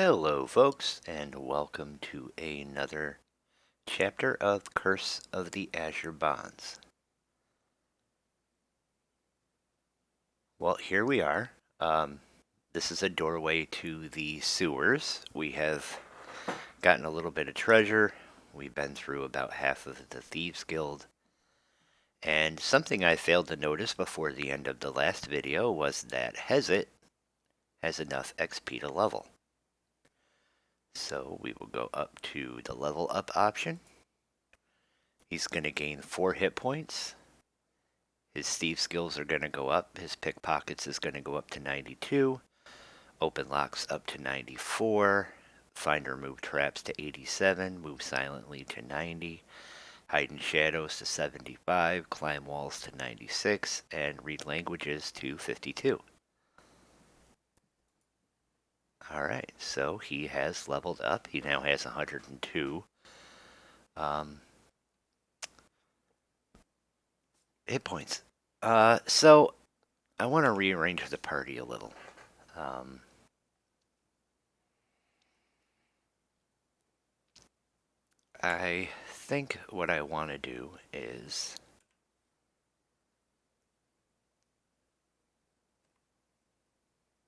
Hello folks, and welcome to another chapter of Curse of the Azure Bonds. Well, here we are. This is a doorway to the sewers. We have gotten a little bit of treasure. We've been through about half of the Thieves Guild. And something I failed to notice before the end of the last video was that Hezit has enough XP to level. So we will go up to the level up option. He's going to gain 4 hit points. His thief skills are going to go up. His pickpockets is going to go up to 92. Open locks up to 94. Find or move traps to 87. Move silently to 90. Hide in shadows to 75. Climb walls to 96. And read languages to 52. Alright, so he has leveled up. He now has 102 hit points. So I want to rearrange the party a little. I think what I want to do is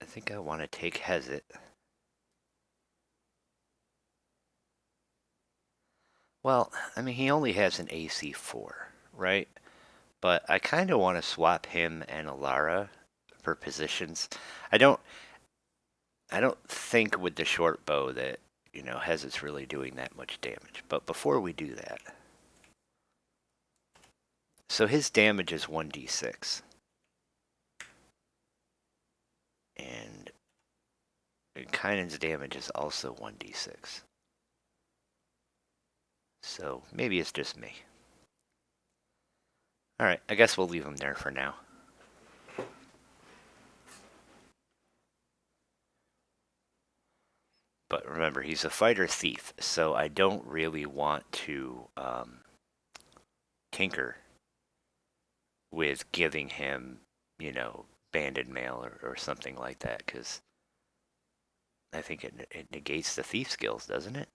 I think I want to take Hezit. Well, I mean, he only has an AC 4, right? But I kind of want to swap him and Alara for positions. I don't think with the short bow that, Hezit's really doing that much damage. But before we do that, so his damage is 1d6. And Kainen's damage is also 1d6. So maybe it's just me. Alright, I guess we'll leave him there for now. But remember, he's a fighter thief, so I don't really want to tinker with giving him, banded mail or something like that, because I think it negates the thief skills, doesn't it?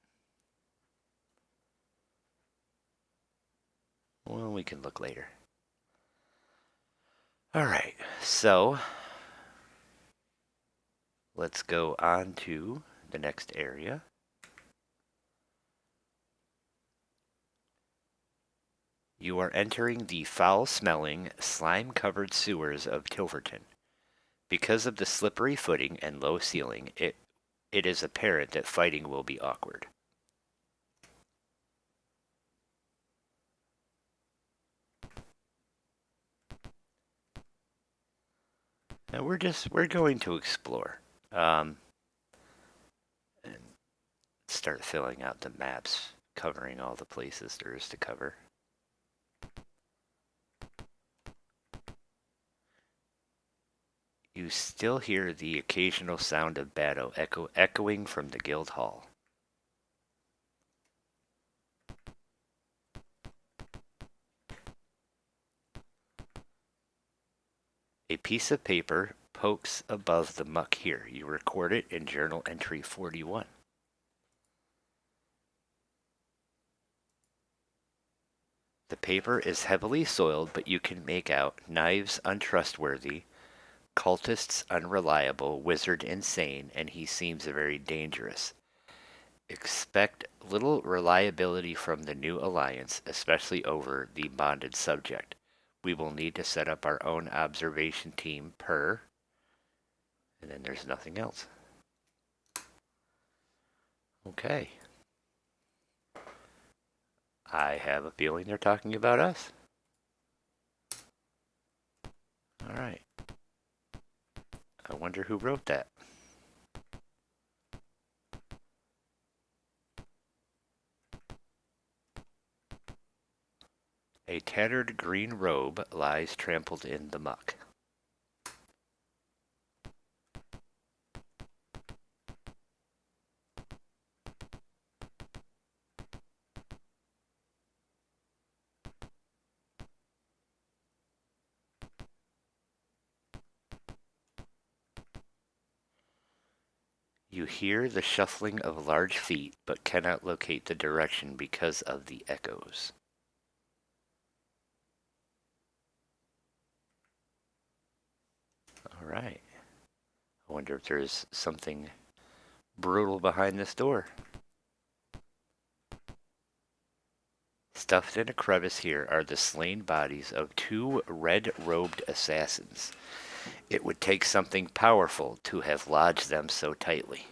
Well, we can look later. Alright, so let's go on to the next area. You are entering the foul-smelling, slime-covered sewers of Tilverton. Because of the slippery footing and low ceiling, it is apparent that fighting will be awkward. Now we're going to explore. And start filling out the maps, covering all the places there is to cover. You still hear the occasional sound of battle echoing from the guild hall. A piece of paper pokes above the muck here. You record it in journal entry 41. The paper is heavily soiled, but you can make out knives untrustworthy, cultists unreliable, wizard insane, and he seems very dangerous. Expect little reliability from the new alliance, especially over the bonded subject. We will need to set up our own observation team per, and then there's nothing else. Okay. I have a feeling they're talking about us. Alright. I wonder who wrote that. A tattered green robe lies trampled in the muck. You hear the shuffling of large feet, but cannot locate the direction because of the echoes. All right. I wonder if there's something brutal behind this door. Stuffed in a crevice here are the slain bodies of 2 red-robed assassins. It would take something powerful to have lodged them so tightly.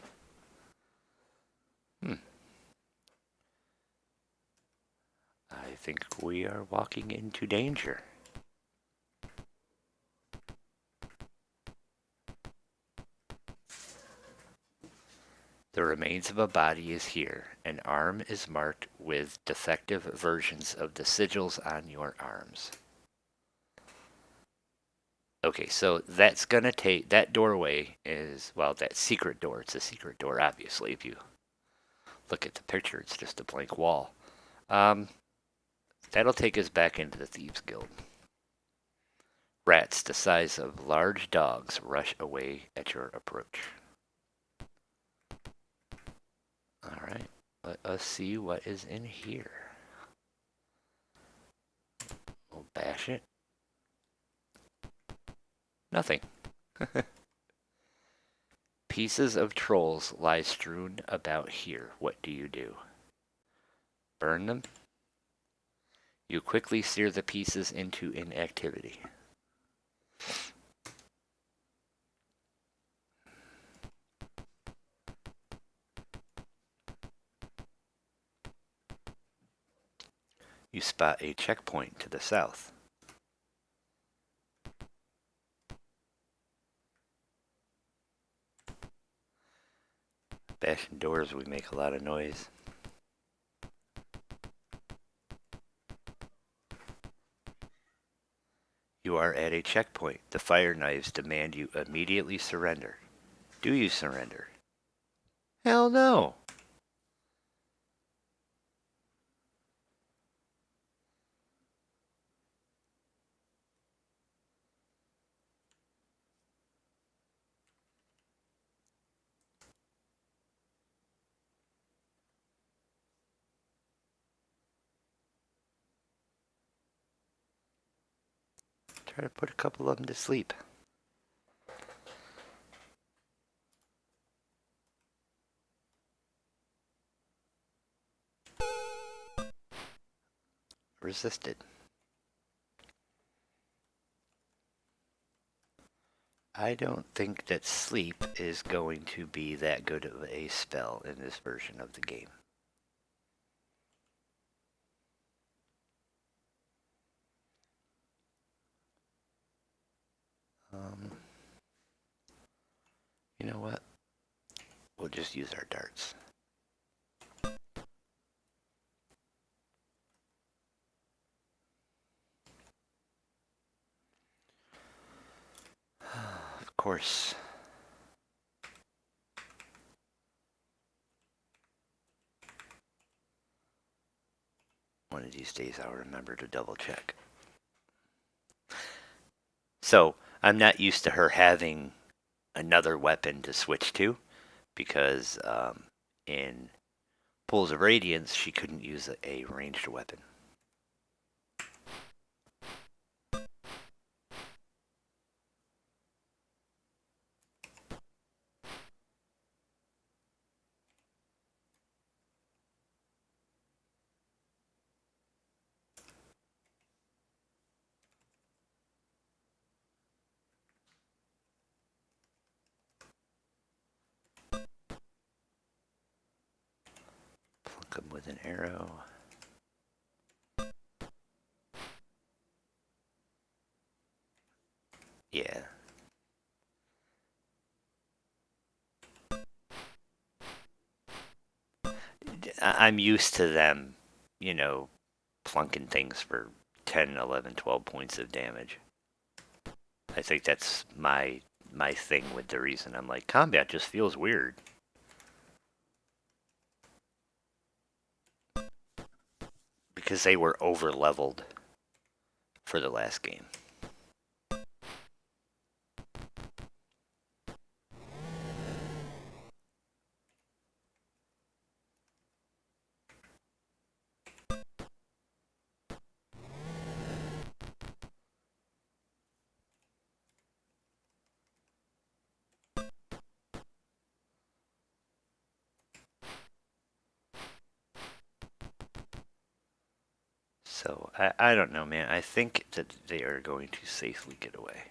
I think we are walking into danger. The remains of a body is here. An arm is marked with defective versions of the sigils on your arms. Okay, so that's gonna take, that doorway is, well, that secret door, it's a secret door, obviously. If you look at the picture, it's just a blank wall. That'll take us back into the Thieves Guild. Rats the size of large dogs rush away at your approach. Alright, let us see what is in here. We'll bash it. Nothing. Pieces of trolls lie strewn about here. What do you do? Burn them? You quickly sear the pieces into inactivity. You spot a checkpoint to the south. Bashing doors, we make a lot of noise. You are at a checkpoint. The fire knives demand you immediately surrender. Do you surrender? Hell no! Try to put a couple of them to sleep. Resisted. I don't think that sleep is going to be that good of a spell in this version of the game. You know what? We'll just use our darts. Of course. One of these days I'll remember to double check. So, I'm not used to her having another weapon to switch to, because in Pools of Radiance she couldn't use a ranged weapon. Plunk him with an arrow. Yeah. I'm used to them, you know, plunking things for 10, 11, 12 points of damage. I think that's my thing with the reason I'm like, combat just feels weird. Because they were over leveled for the last game. So, I don't know, man. I think that they are going to safely get away.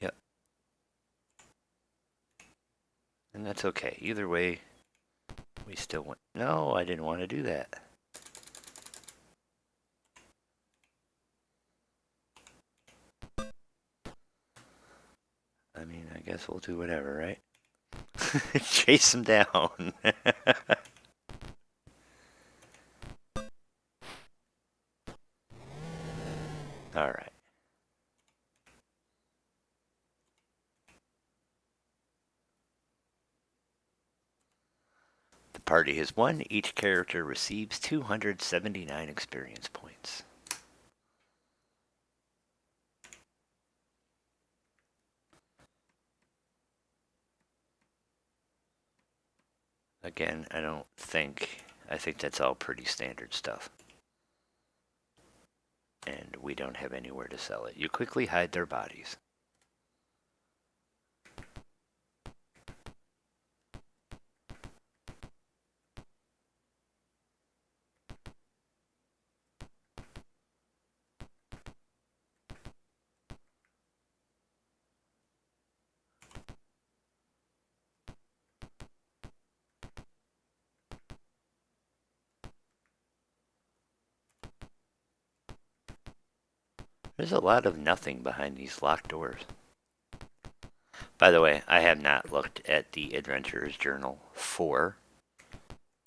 Yep. And that's okay. Either way, we still want... No, I didn't want to do that. I mean, I guess we'll do whatever, right? Chase him down. Alright. The party has won. Each character receives 279 experience points. Again, I think that's all pretty standard stuff. And we don't have anywhere to sell it. You quickly hide their bodies. There's a lot of nothing behind these locked doors. By the way, I have not looked at the Adventurer's Journal for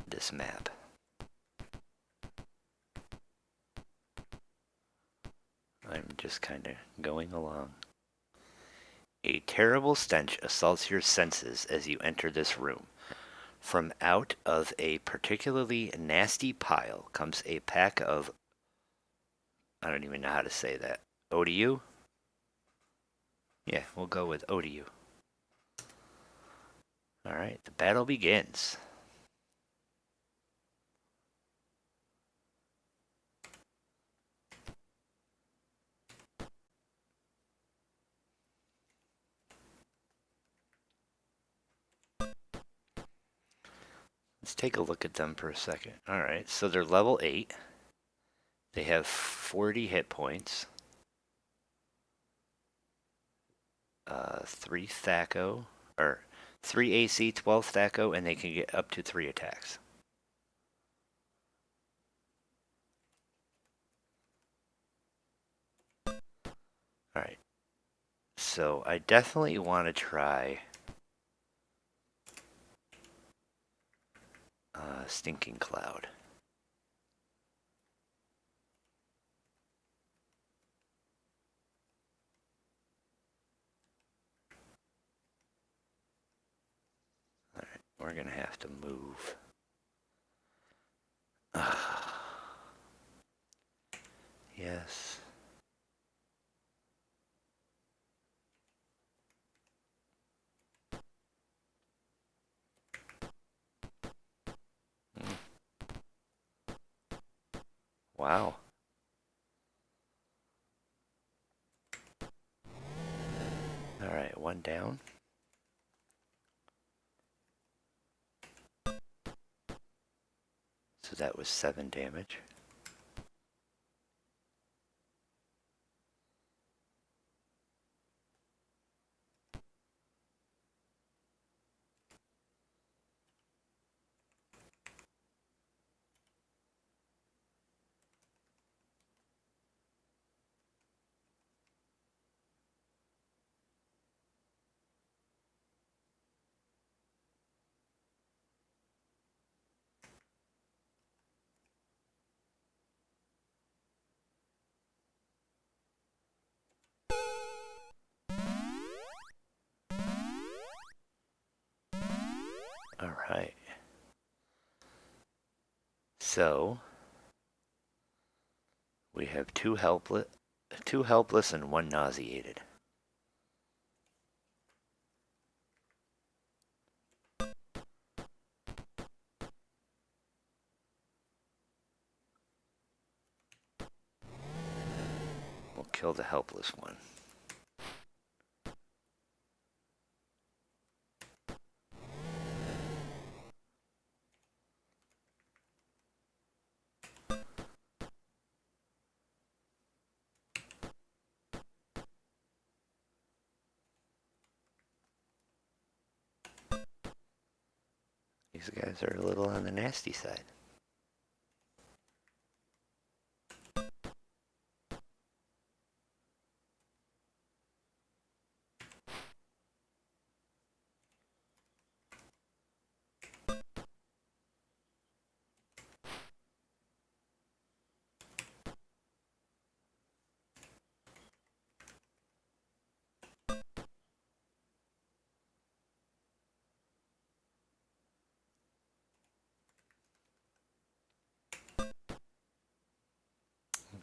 this map. I'm just kind of going along. A terrible stench assaults your senses as you enter this room. From out of a particularly nasty pile comes a pack of... I don't even know how to say that. ODU? Yeah, we'll go with ODU. Alright, the battle begins. Let's take a look at them for a second. Alright, so they're level 8. They have 40 hit points. 3 Thaco, or 3 AC, 12 Thaco, and they can get up to 3 attacks. Alright, so I definitely want to try Stinking Cloud. Alright, we're gonna have to move. Yes. Wow. Alright, one down. So that was 7 damage. Alright. So we have two helpless and 1 nauseated. kill the helpless one. These guys are a little on the nasty side.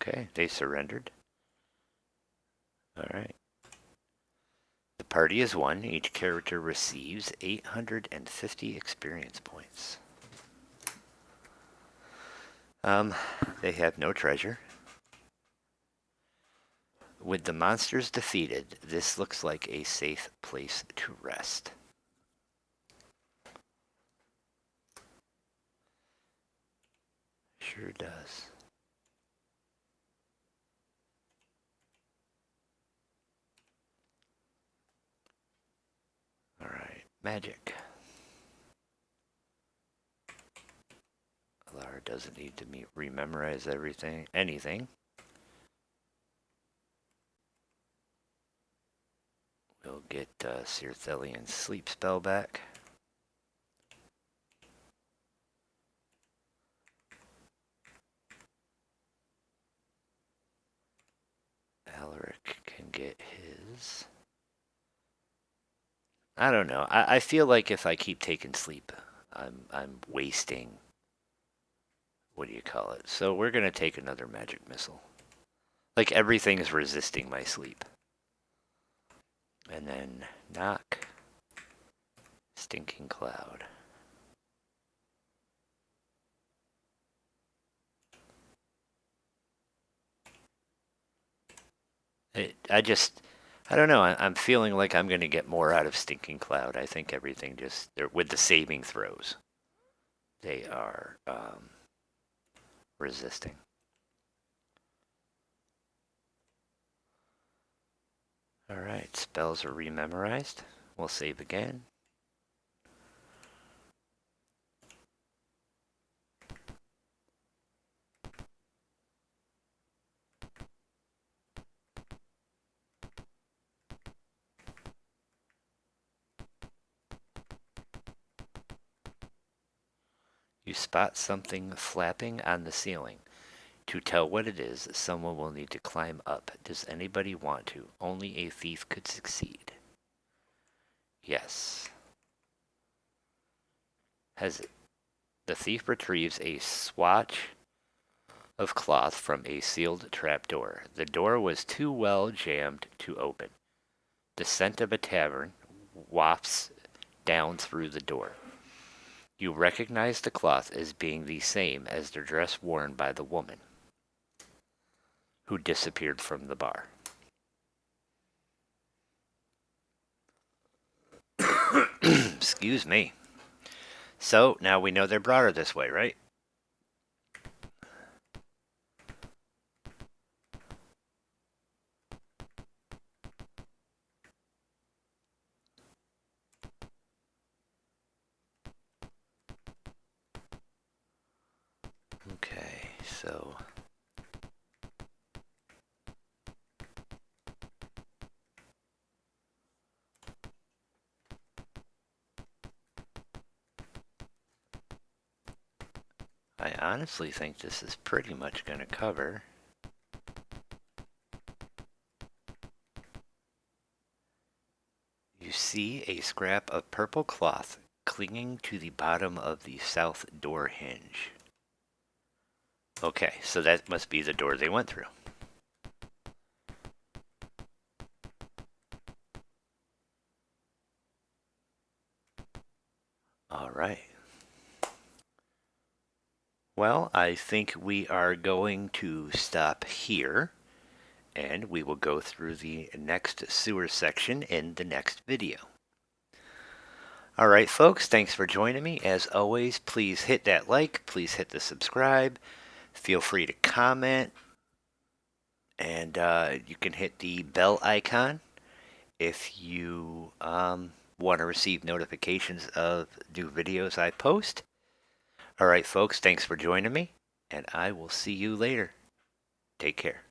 Okay, they surrendered. Alright. The party is won. Each character receives 850 experience points. They have no treasure. With the monsters defeated, this looks like a safe place to rest. Sure does. Alright, magic. Lara doesn't need to rememorize anything. We'll get Sir Thelian's sleep spell back. Alaric can get his. I don't know. I feel like if I keep taking sleep, I'm wasting. What do you call it? So we're gonna take another magic missile. Like everything is resisting my sleep. And then knock. Stinking cloud. I don't know. I'm feeling like I'm going to get more out of Stinking Cloud. I think everything with the saving throws, they are resisting. Alright, spells are rememorized. We'll save again. You spot something flapping on the ceiling. To tell what it is, someone will need to climb up. Does anybody want to? Only a thief could succeed. Yes. The thief retrieves a swatch of cloth from a sealed trapdoor. The door was too well jammed to open. The scent of a tavern wafts down through the door. You recognize the cloth as being the same as the dress worn by the woman who disappeared from the bar. Excuse me. So, now we know they brought her this way, right? Okay, so... I honestly think this is pretty much going to cover. You see a scrap of purple cloth clinging to the bottom of the south door hinge. Okay, so that must be the door they went through. All right. Well, I think we are going to stop here and we will go through the next sewer section in the next video. All right, folks, thanks for joining me. As always, please hit that like, please hit the subscribe. Feel free to comment, and you can hit the bell icon if you want to receive notifications of new videos I post. All right, folks, thanks for joining me, and I will see you later. Take care.